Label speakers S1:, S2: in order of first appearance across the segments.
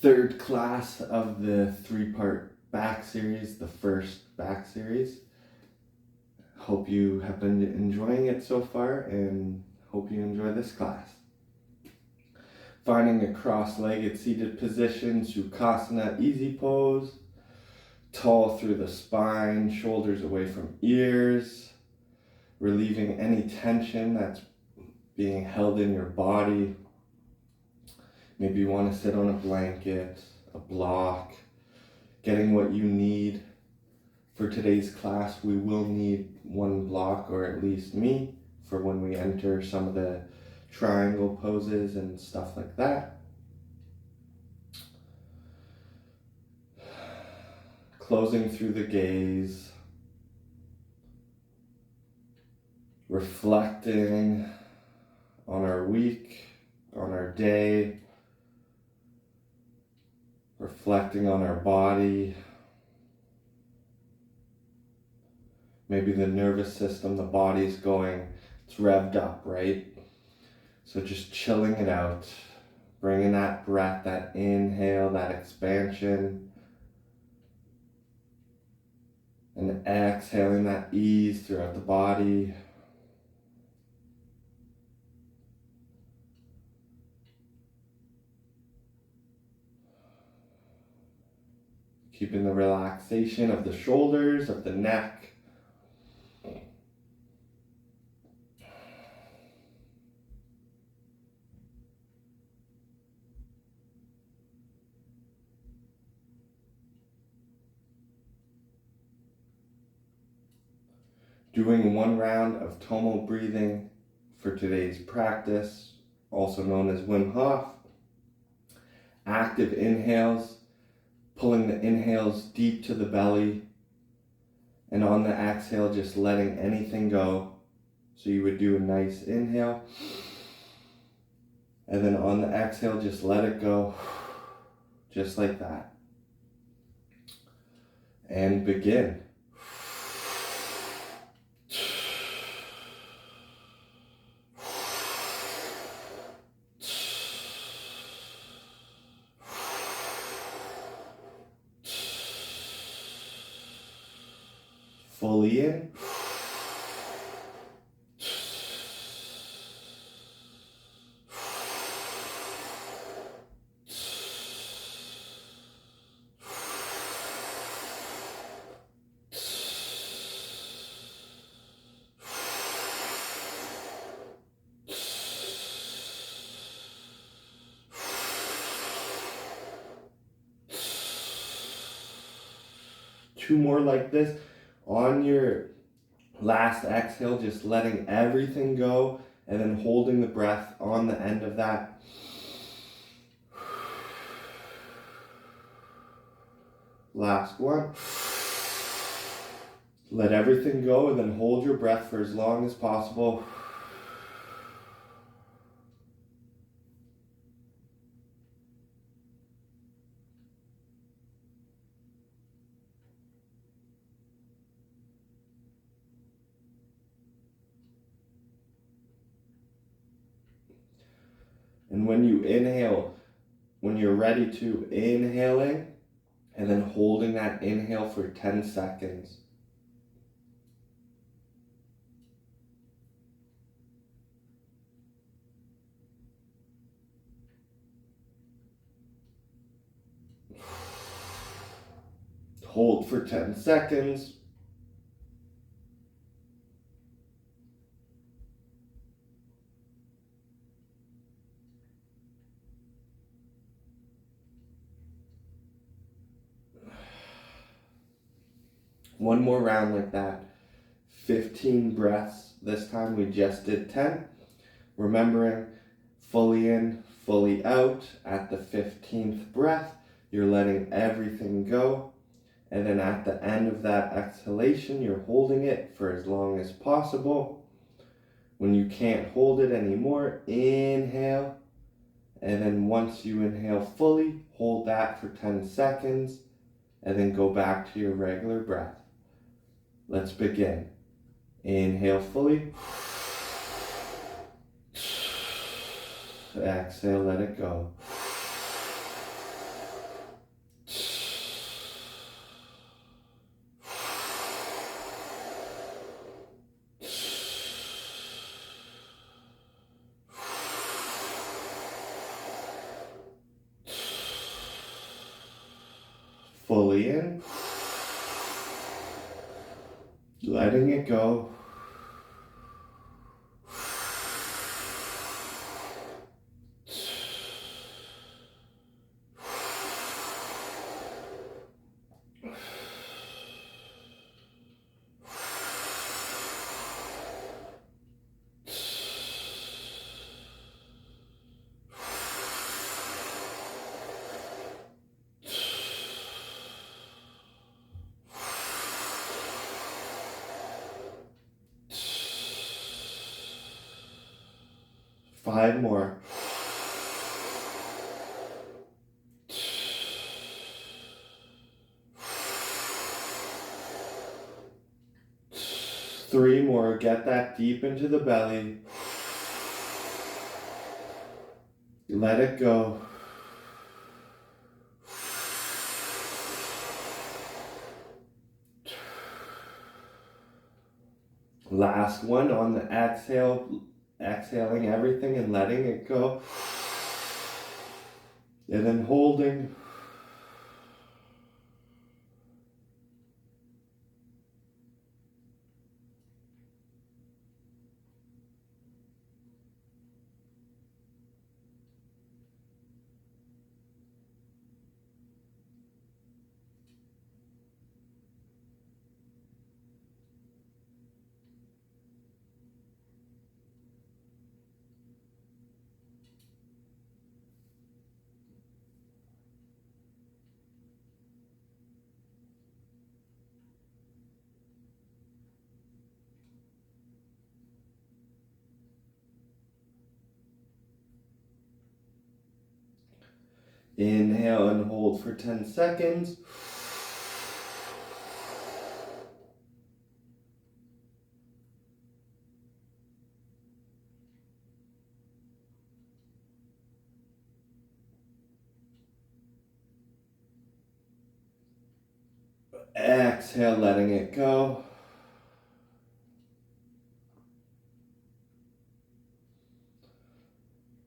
S1: third class of the 3-part back series, the first back series. Hope you have been enjoying it so far and hope you enjoy this class. Finding a cross-legged seated position, Sukhasana easy pose. Tall through the spine, shoulders away from ears. Relieving any tension that's being held in your body. Maybe you want to sit on a blanket, a block, getting what you need. For today's class, we will need one block, or at least me, for when we enter some of the triangle poses and stuff like that. Closing through the gaze. Reflecting on our week, on our day. Reflecting on our body. Maybe the nervous system, the body's going, it's revved up, right? So just chilling it out, bringing that breath, that inhale, that expansion, and exhaling that ease throughout the body. Keeping the relaxation of the shoulders, of the neck. Doing one round of Tomo breathing for today's practice, also known as Wim Hof. Active inhales, pulling the inhales deep to the belly, and on the exhale, just letting anything go. So you would do a nice inhale, and then on the exhale, just let it go, just like that. And begin. Fully in. Two more like this. On your last exhale, just letting everything go and then holding the breath on the end of that. Last one. Let everything go and then hold your breath for as long as possible. And when you inhale, when you're ready to, inhaling and then holding that inhale for 10 seconds. Hold for 10 seconds. One more round like that. 15 breaths. This time we just did 10. Remembering, fully in, fully out. At the 15th breath, you're letting everything go. And then at the end of that exhalation, you're holding it for as long as possible. When you can't hold it anymore, inhale. And then once you inhale fully, hold that for 10 seconds. And then go back to your regular breath. Let's begin. Inhale fully. Exhale, let it go. Fully in. Letting it go. Five more. Three more. Get that deep into the belly. Let it go. Last one on the exhale. Exhaling everything and letting it go. And then holding. Inhale and hold for 10 seconds. Exhale, letting it go.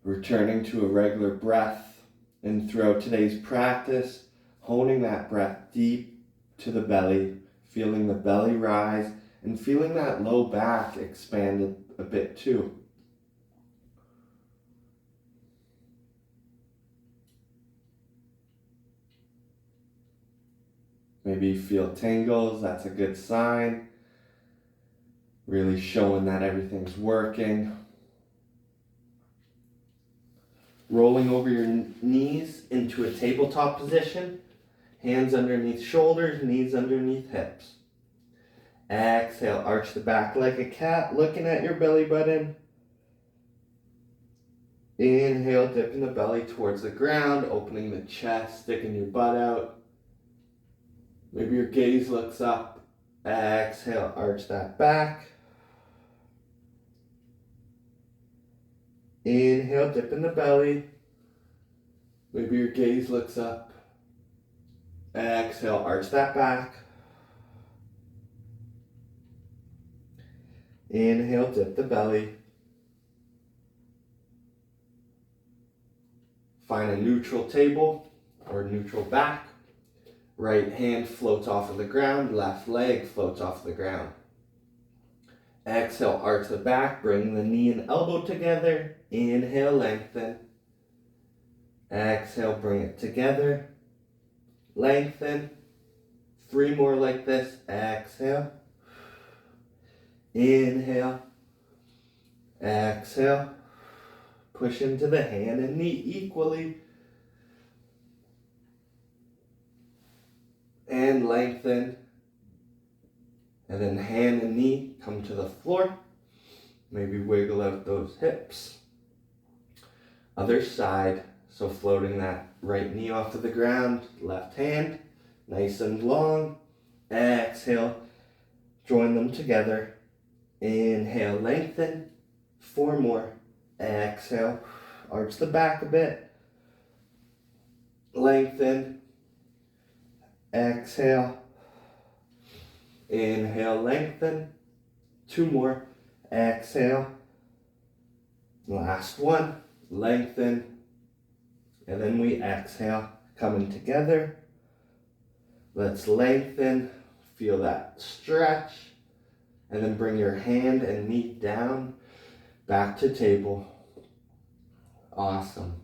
S1: Returning to a regular breath. And throughout today's practice, honing that breath deep to the belly, feeling the belly rise, and feeling that low back expand a bit too. Maybe you feel tingles, that's a good sign. Really showing that everything's working. Rolling over your knees into a tabletop position. Hands underneath shoulders, knees underneath hips. Exhale, arch the back like a cat, looking at your belly button. Inhale, dipping the belly towards the ground, opening the chest, sticking your butt out. Maybe your gaze looks up. Exhale, arch that back. Inhale, dip in the belly. Maybe your gaze looks up. Exhale, arch that back. Inhale, dip the belly. Find a neutral table or neutral back. Right hand floats off of the ground, left leg floats off the ground. Exhale, arch the back, bring the knee and elbow together. Inhale, lengthen. Exhale, bring it together. Lengthen. Three more like this. Exhale. Inhale. Exhale. Push into the hand and knee equally. And lengthen. And then hand and knee come to the floor. Maybe wiggle out those hips. Other side. So floating that right knee off of the ground. Left hand. Nice and long. Exhale. Join them together. Inhale, lengthen. Four more. Exhale. Arch the back a bit. Lengthen. Exhale. Inhale, lengthen. Two more. Exhale. Last one. Lengthen. And then we exhale, coming together. Let's lengthen, feel that stretch, and then bring your hand and knee down, back to table. Awesome.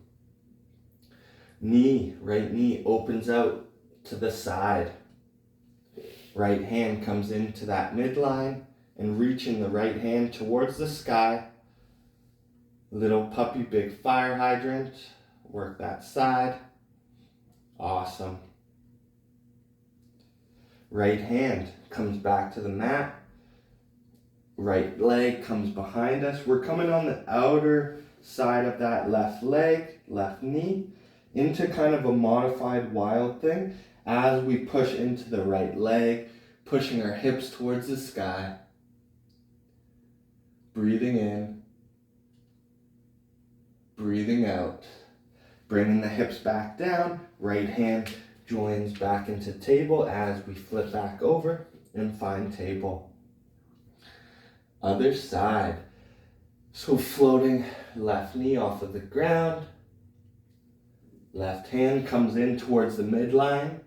S1: Right knee opens out to the side. Right hand comes into that midline and reaching the right hand towards the sky. Little puppy, big fire hydrant. Work that side. Awesome. Right hand comes back to the mat. Right leg comes behind us. We're coming on the outer side of that left leg, left knee, into kind of a modified wild thing as we push into the right leg, pushing our hips towards the sky. Breathing in, breathing out. Bringing the hips back down, right hand joins back into table as we flip back over and find table. Other side. So floating left knee off of the ground. Left hand comes in towards the midline.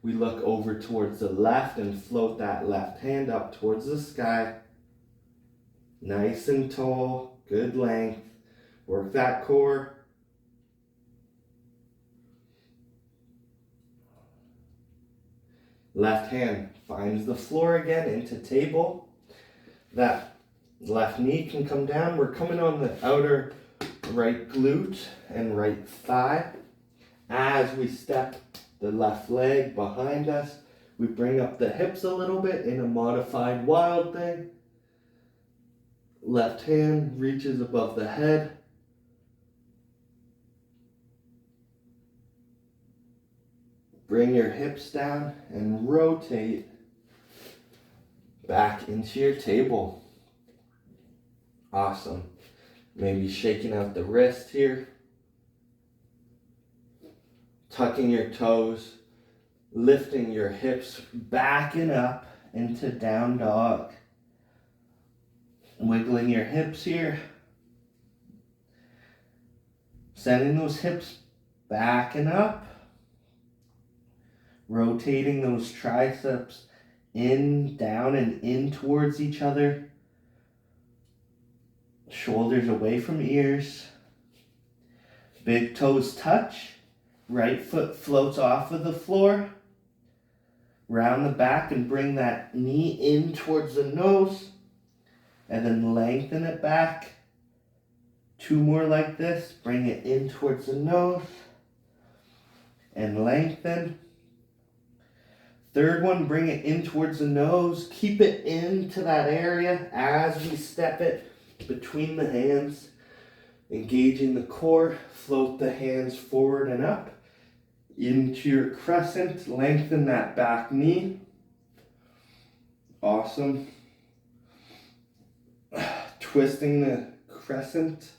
S1: We look over towards the left and float that left hand up towards the sky. Nice and tall, good length. Work that core. Left hand finds the floor again into table. That left knee can come down. We're coming on the outer right glute and right thigh. As we step the left leg behind us, we bring up the hips a little bit in a modified wild thing. Left hand reaches above the head. Bring your hips down and rotate back into your table. Awesome. Maybe shaking out the wrist here. Tucking your toes. Lifting your hips back and up into down dog. Wiggling your hips here. Sending those hips back and up. Rotating those triceps in, down, and in towards each other. Shoulders away from ears. Big toes touch. Right foot floats off of the floor. Round the back and bring that knee in towards the nose. And then lengthen it back. 2 more like this. Bring it in towards the nose. And lengthen. Third one, bring it in towards the nose. Keep it into that area as we step it between the hands. Engaging the core. Float the hands forward and up. Into your crescent. Lengthen that back knee. Awesome. Twisting the crescent.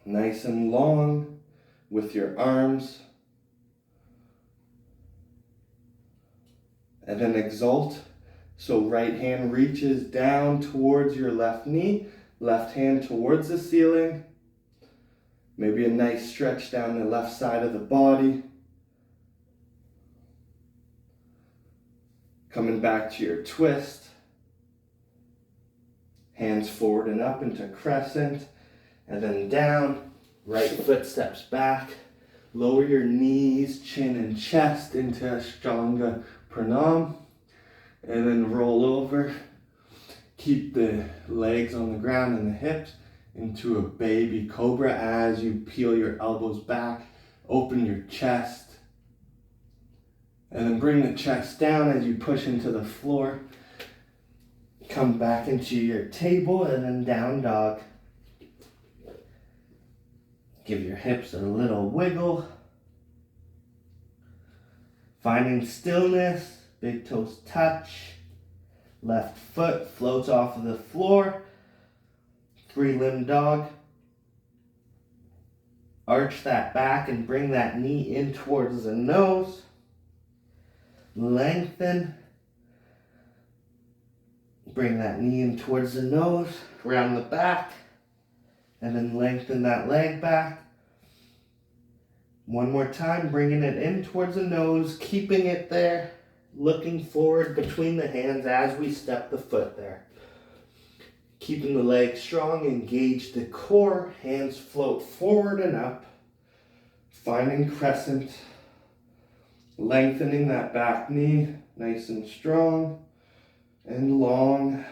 S1: Nice and long with your arms. And then exalt. So right hand reaches down towards your left knee. Left hand towards the ceiling. Maybe a nice stretch down the left side of the body. Coming back to your twist. Hands forward and up into crescent. And then down. Right foot steps back. Lower your knees, chin and chest into Ashtanga Pranam. And then roll over. Keep the legs on the ground and the hips into a baby cobra as you peel your elbows back. Open your chest. And then bring the chest down as you push into the floor. Come back into your table and then down dog. Give your hips a little wiggle. Finding stillness. Big toes touch. Left foot floats off of the floor. 3-limb dog. Arch that back and bring that knee in towards the nose. Lengthen. Bring that knee in towards the nose. Round the back. And then lengthen that leg back. One more time, bringing it in towards the nose, keeping it there, looking forward between the hands as we step the foot there. Keeping the leg strong, engage the core, hands float forward and up, finding crescent, lengthening that back knee, nice and strong and long.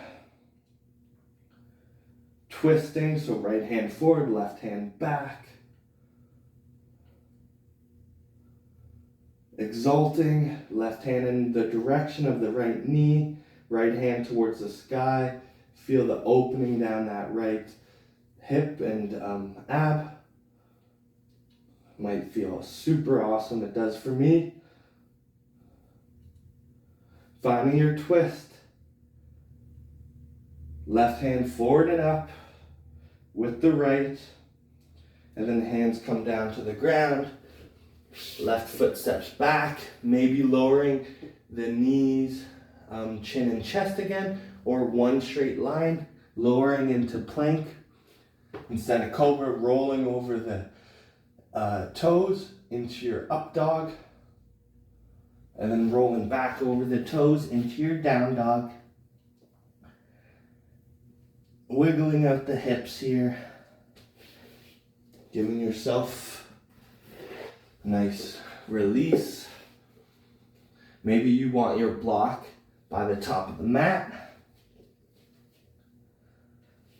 S1: Twisting, so right hand forward, left hand back. Exalting, left hand in the direction of the right knee, right hand towards the sky. Feel the opening down that right hip and ab. Might feel super awesome, it does for me. Finding your twist. Left hand forward and up with the right, and then hands come down to the ground. Left foot steps back, maybe lowering the knees, chin and chest again, or one straight line, lowering into plank. Instead of cobra, rolling over the toes into your up dog, and then rolling back over the toes into your down dog. Wiggling out the hips here, giving yourself a nice release. Maybe you want your block by the top of the mat.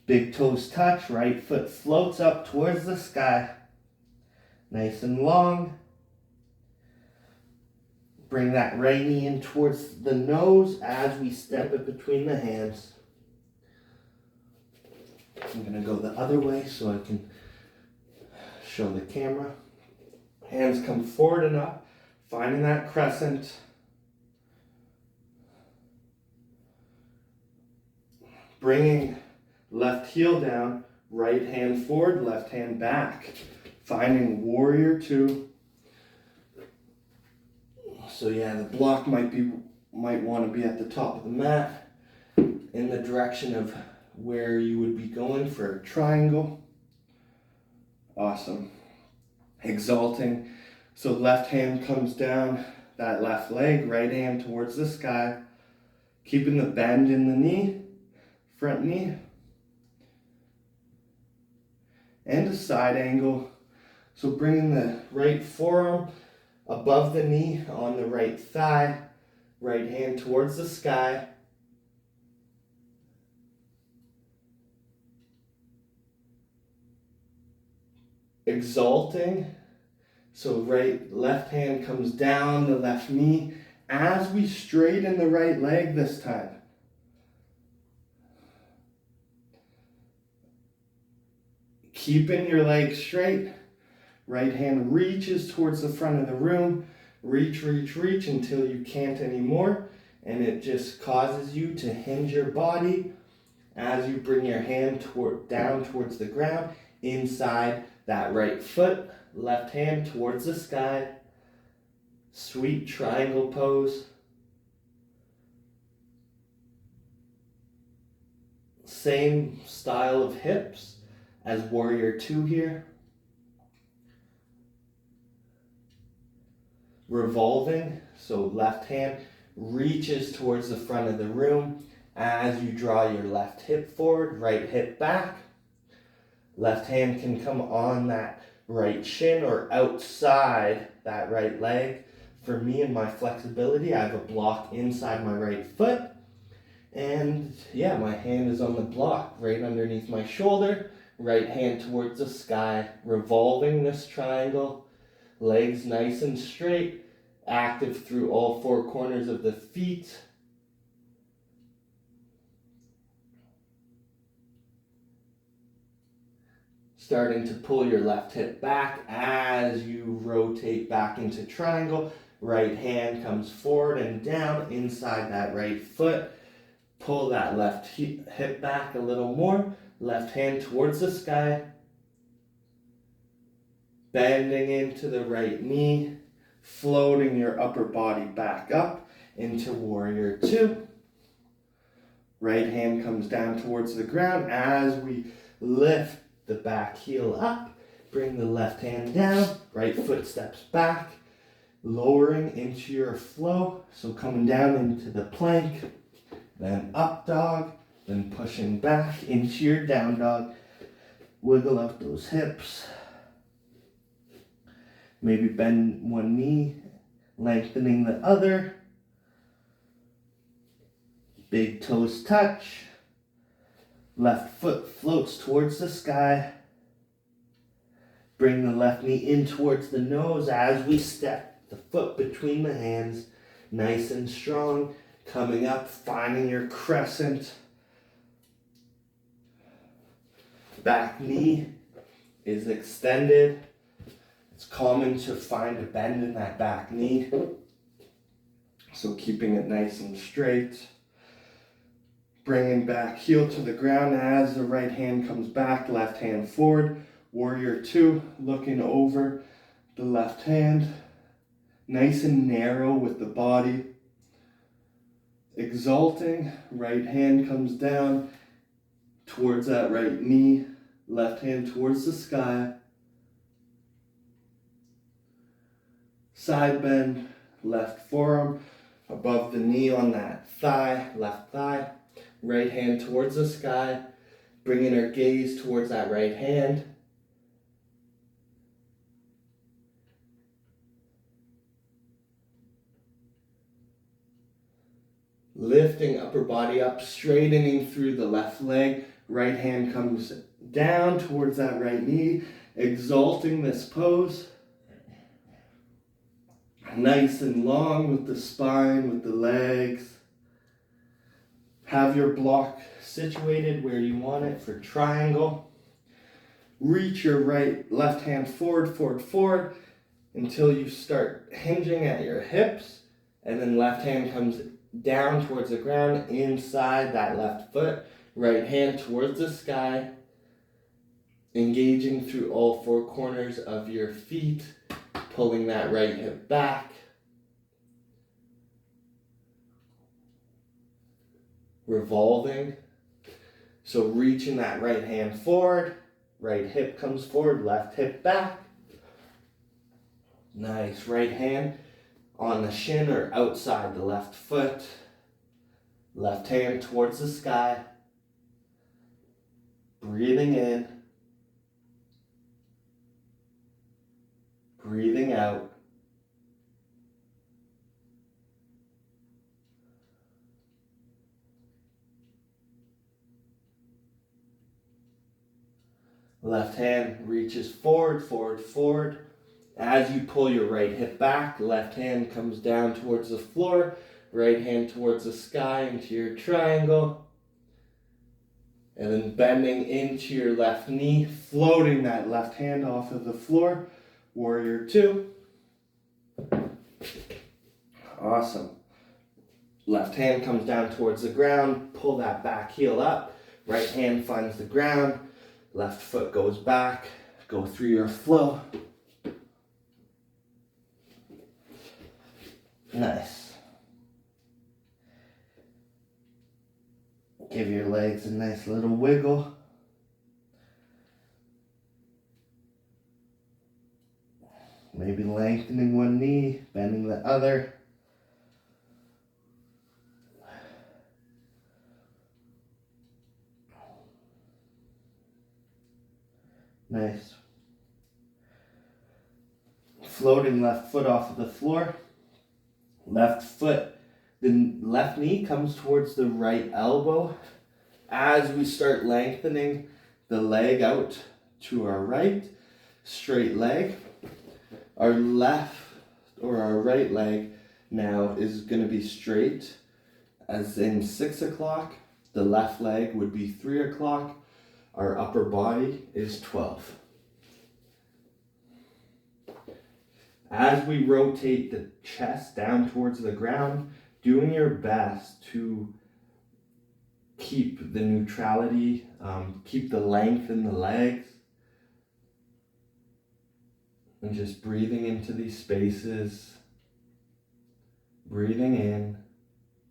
S1: Big toes touch, right foot floats up towards the sky. Nice and long. Bring that right knee in towards the nose as we step it between the hands. I'm going to go the other way so I can show the camera. Hands come forward and up, finding that crescent. Bringing left heel down, right hand forward, left hand back. Finding warrior two. So yeah, the block might want to be at the top of the mat in the direction of where you would be going for a triangle. Awesome. Exalting. So left hand comes down that left leg, right hand towards the sky. Keeping the bend in the knee, front knee. And a side angle. So bringing the right forearm above the knee on the right thigh, right hand towards the sky. Exalting, so left hand comes down the left knee as we straighten the right leg this time. Keeping your leg straight, right hand reaches towards the front of the room, reach until you can't anymore, and it just causes you to hinge your body as you bring your hand down towards the ground, inside that right foot, left hand towards the sky. Sweet triangle pose. Same style of hips as warrior two here. Revolving, so left hand reaches towards the front of the room as you draw your left hip forward, right hip back. Left hand can come on that right shin or outside that right leg. For me and my flexibility, I have a block inside my right foot. And yeah, my hand is on the block right underneath my shoulder. Right hand towards the sky, revolving this triangle. Legs nice and straight, active through all four corners of the feet. Starting to pull your left hip back as you rotate back into triangle. Right hand comes forward and down inside that right foot. Pull that left hip back a little more. Left hand towards the sky. Bending into the right knee. Floating your upper body back up into warrior two. Right hand comes down towards the ground as we lift the back heel up, Bring the left hand down, right foot steps back, lowering into your flow. So coming down into the plank, then up dog, then pushing back into your down dog. Wiggle out those hips. Maybe bend one knee, lengthening the other. Big toes touch. Left foot floats towards the sky. Bring the left knee in towards the nose as we step the foot between the hands. Nice and strong. Coming up, finding your crescent. Back knee is extended. It's common to find a bend in that back knee. So keeping it nice and straight. Bringing back heel to the ground as the right hand comes back, left hand forward. Warrior two, looking over the left hand. Nice and narrow with the body. Exalting, right hand comes down towards that right knee. Left hand towards the sky. Side bend, left forearm above the knee on that thigh, left thigh. Right hand towards the sky. Bringing our gaze towards that right hand. Lifting upper body up, straightening through the left leg. Right hand comes down towards that right knee. Exalting this pose. Nice and long with the spine, with the legs. Have your block situated where you want it for triangle. Reach your left hand forward, forward, forward until you start hinging at your hips. And then left hand comes down towards the ground inside that left foot. Right hand towards the sky. Engaging through all four corners of your feet. Pulling that right hip back. Revolving. So reaching that right hand forward. Right hip comes forward, left hip back. Nice. Right hand on the shin or outside the left foot. Left hand towards the sky. Breathing in. Breathing out. Left hand reaches forward, forward, forward. As you pull your right hip back, left hand comes down towards the floor. Right hand towards the sky into your triangle. And then bending into your left knee, floating that left hand off of the floor. Warrior two. Awesome. Left hand comes down towards the ground. Pull that back heel up. Right hand finds the ground. Left foot goes back. Go through your flow. Nice. Give your legs a nice little wiggle. Maybe lengthening one knee, bending the other. Nice. Floating left foot off of the floor. Left foot, the left knee comes towards the right elbow. As we start lengthening the leg out to our right, straight leg. Our left or our right leg now is going to be straight, as in 6 o'clock. The left leg would be 3 o'clock. Our upper body is 12. As we rotate the chest down towards the ground, doing your best to keep the neutrality, keep the length in the legs, and just breathing into these spaces, breathing in,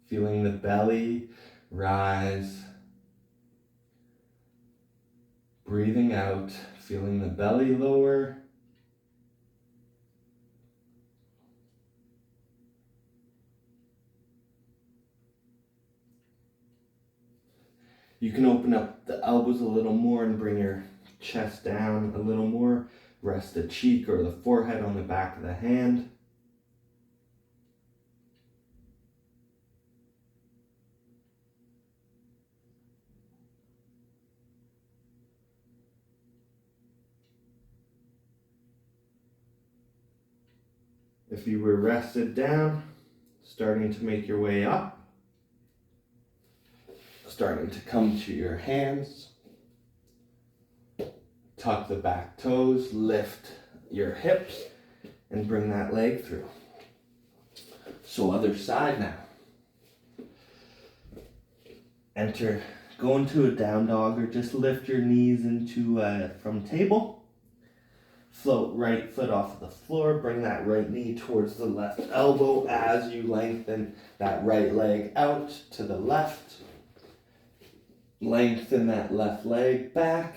S1: feeling the belly rise, Breathing out, feeling the belly lower. You can open up the elbows a little more and bring your chest down a little more. Rest the cheek or the forehead on the back of the hand. If you were rested down, starting to make your way up, starting to come to your hands, tuck the back toes, lift your hips, and bring that leg through. So other side now. Go into a down dog or just lift your knees into from table. Float right foot off the floor, bring that right knee towards the left elbow as you lengthen that right leg out to the left. Lengthen that left leg back.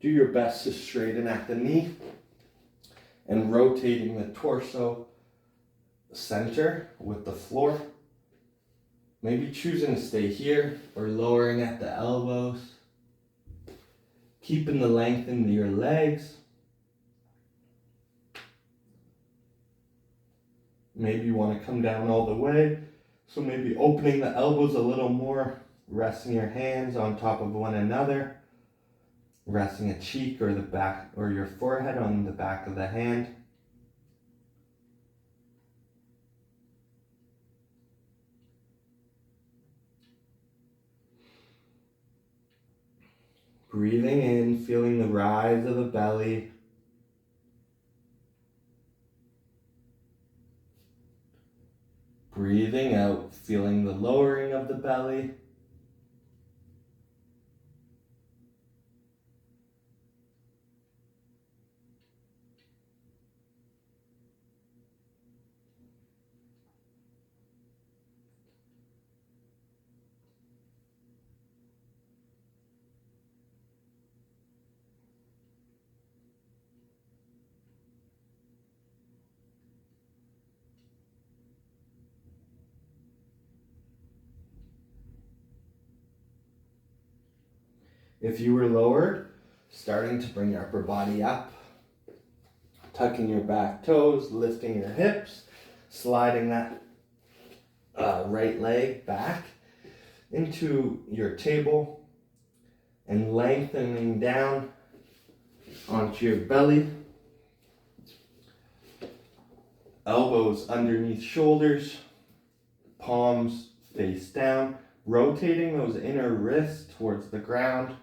S1: Do your best to straighten at the knee and rotating the torso center with the floor. Maybe choosing to stay here or lowering at the elbows. Keeping the length in your legs. Maybe you want to come down all the way. So maybe opening the elbows a little more, resting your hands on top of one another, resting a cheek or the back or your forehead on the back of the hand. Breathing in, feeling the rise of the belly. Breathing out, feeling the lowering of the belly. If you were lowered, starting to bring your upper body up, tucking your back toes, lifting your hips, sliding that right leg back into your table and lengthening down onto your belly. Elbows underneath shoulders, palms face down, rotating those inner wrists towards the ground.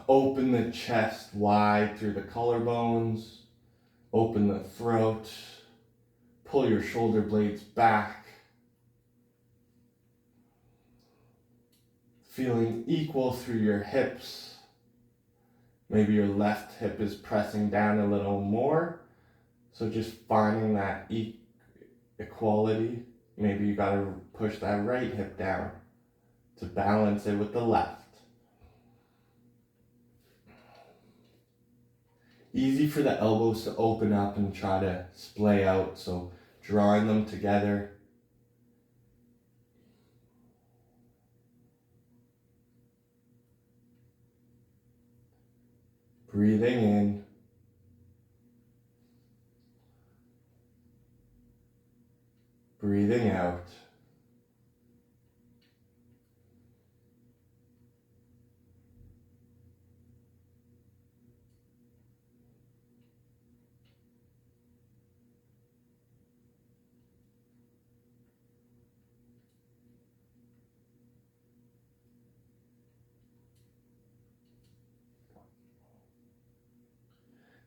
S1: Open the chest wide through the collarbones. Open the throat. Pull your shoulder blades back. Feeling equal through your hips. Maybe your left hip is pressing down a little more. So just finding that equality. Maybe you gotta push that right hip down to balance it with the left. Easy for the elbows to open up and try to splay out, so drawing them together. Breathing in. Breathing out.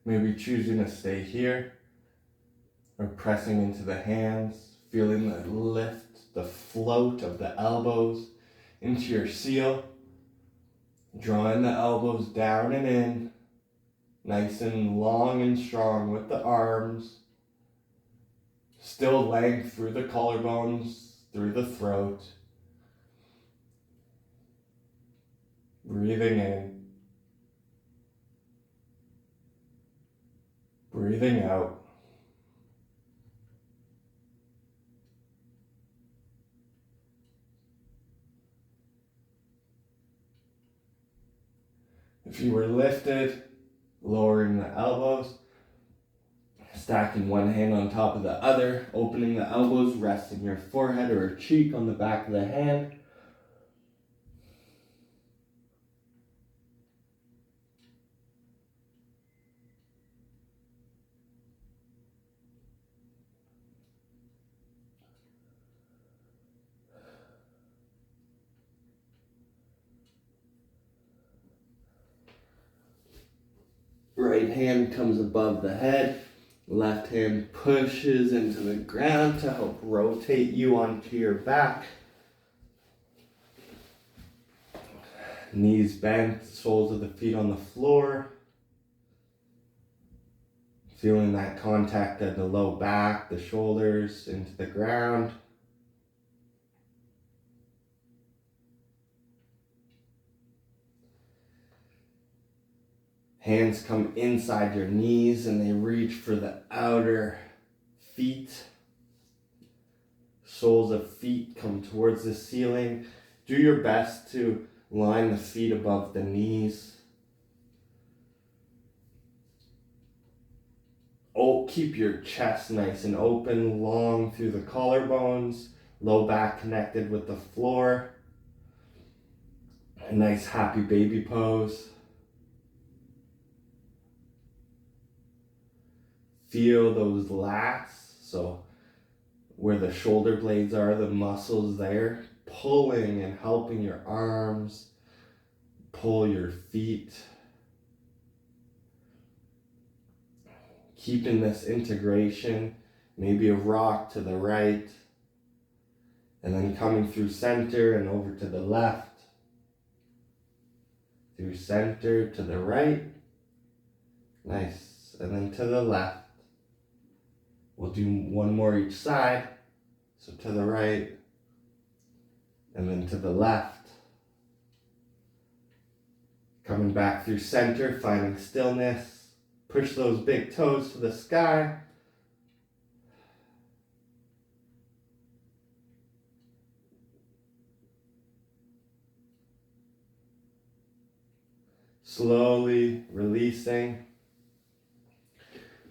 S1: Maybe choosing to stay here or pressing into the hands, feeling the lift, the float of the elbows into your seal. Drawing the elbows down and in, nice and long and strong with the arms. Still length through the collarbones, through the throat. Breathing in, breathing out. If you were lifted, lowering the elbows, stacking one hand on top of the other, opening the elbows, resting your forehead or cheek on the back of the hand. Right hand comes above the head. Left hand pushes into the ground to help rotate you onto your back. Knees bent, soles of the feet on the floor. Feeling that contact at the low back, the shoulders into the ground. Hands come inside your knees and they reach for the outer feet. Soles of feet come towards the ceiling. Do your best to line the feet above the knees. Oh, keep your chest nice and open, long through the collarbones, low back connected with the floor. A nice happy baby pose. Feel those lats, so where the shoulder blades are, the muscles there, pulling and helping your arms, pull your feet. Keeping this integration, maybe a rock to the right, and then coming through center and over to the left, through center to the right, nice, and then to the left. We'll do one more each side, so to the right, and then to the left. Coming back through center, finding stillness. Push those big toes to the sky. Slowly releasing.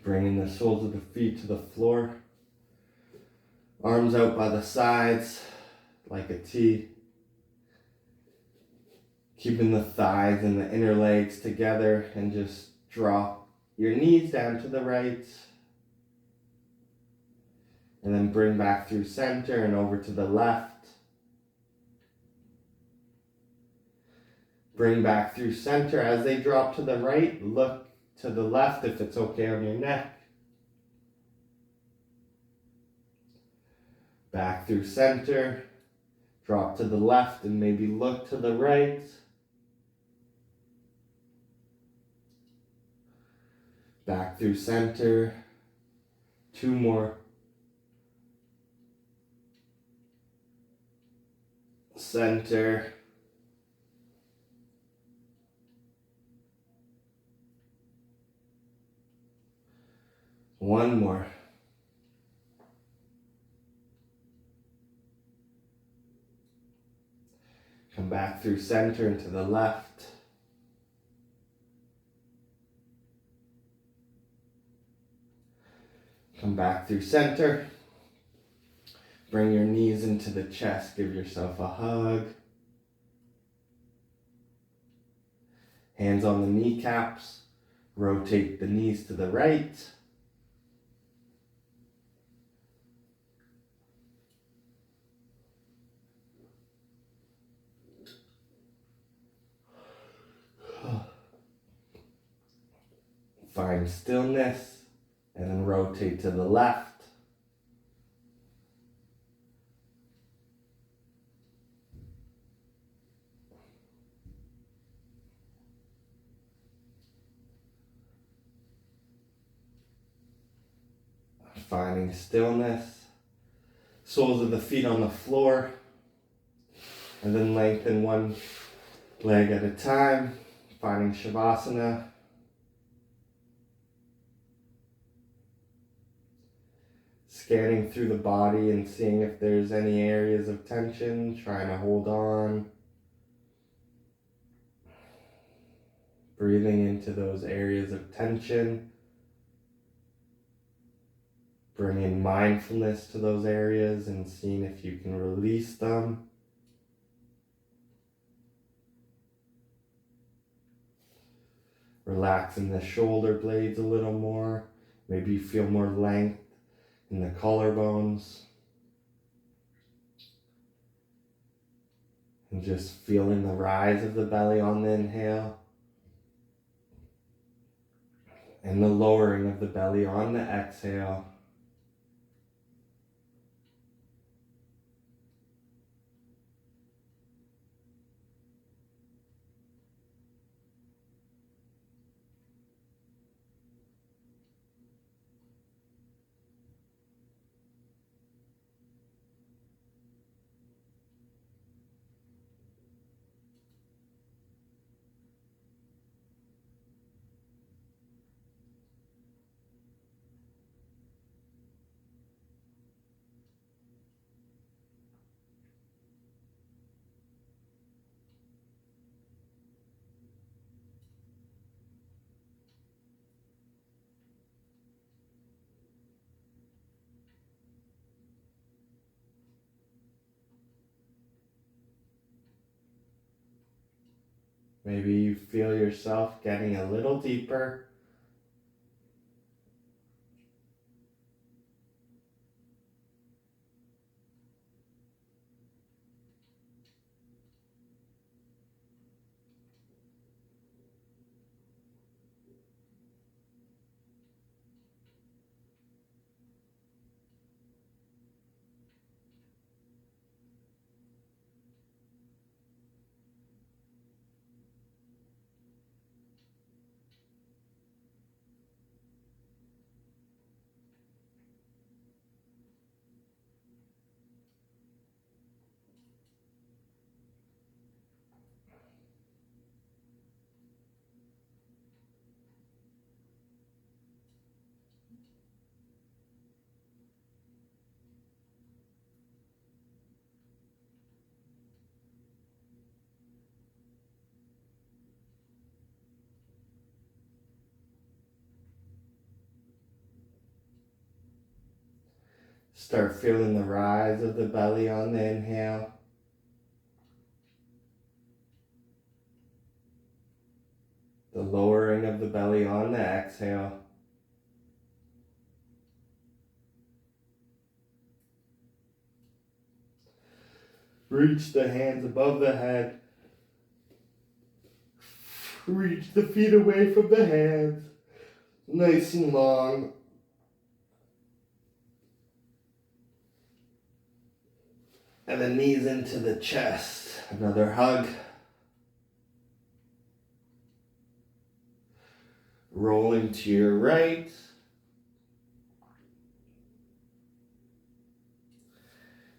S1: Bringing the soles of the feet to the floor. Arms out by the sides like a T. Keeping the thighs and the inner legs together and just drop your knees down to the right. And then bring back through center and over to the left. Bring back through center. As they drop to the right, look to the left if it's okay on your neck. Back through center. Drop to the left and maybe look to the right. Back through center. Two more. Center. One more. Come back through center and to the left. Come back through center. Bring your knees into the chest. Give yourself a hug. Hands on the kneecaps. Rotate the knees to the right. Find stillness and then rotate to the left. Finding stillness. Soles of the feet on the floor. And then lengthen one leg at a time, finding Shavasana. Scanning through the body and seeing if there's any areas of tension, trying to hold on. Breathing into those areas of tension. Bringing mindfulness to those areas and seeing if you can release them. Relaxing the shoulder blades a little more. Maybe you feel more length in the collarbones. And just feeling the rise of the belly on the inhale. And the lowering of the belly on the exhale. Maybe you feel yourself getting a little deeper. Start feeling the rise of the belly on the inhale. The lowering of the belly on the exhale. Reach the hands above the head. Reach the feet away from the hands. Nice and long. And the knees into the chest. Another hug. Rolling to your right.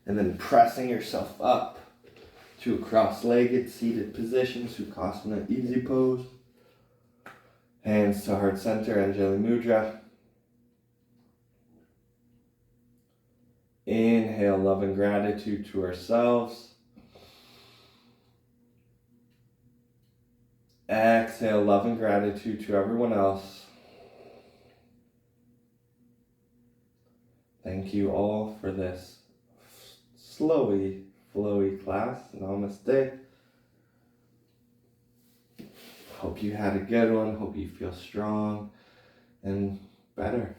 S1: And then pressing yourself up to a cross-legged seated position, Sukhasana, easy pose. Hands to heart center, Anjali Mudra. Inhale, love and gratitude to ourselves. Exhale, love and gratitude to everyone else. Thank you all for this slowy, flowy class. Namaste. Hope you had a good one. Hope you feel strong and better.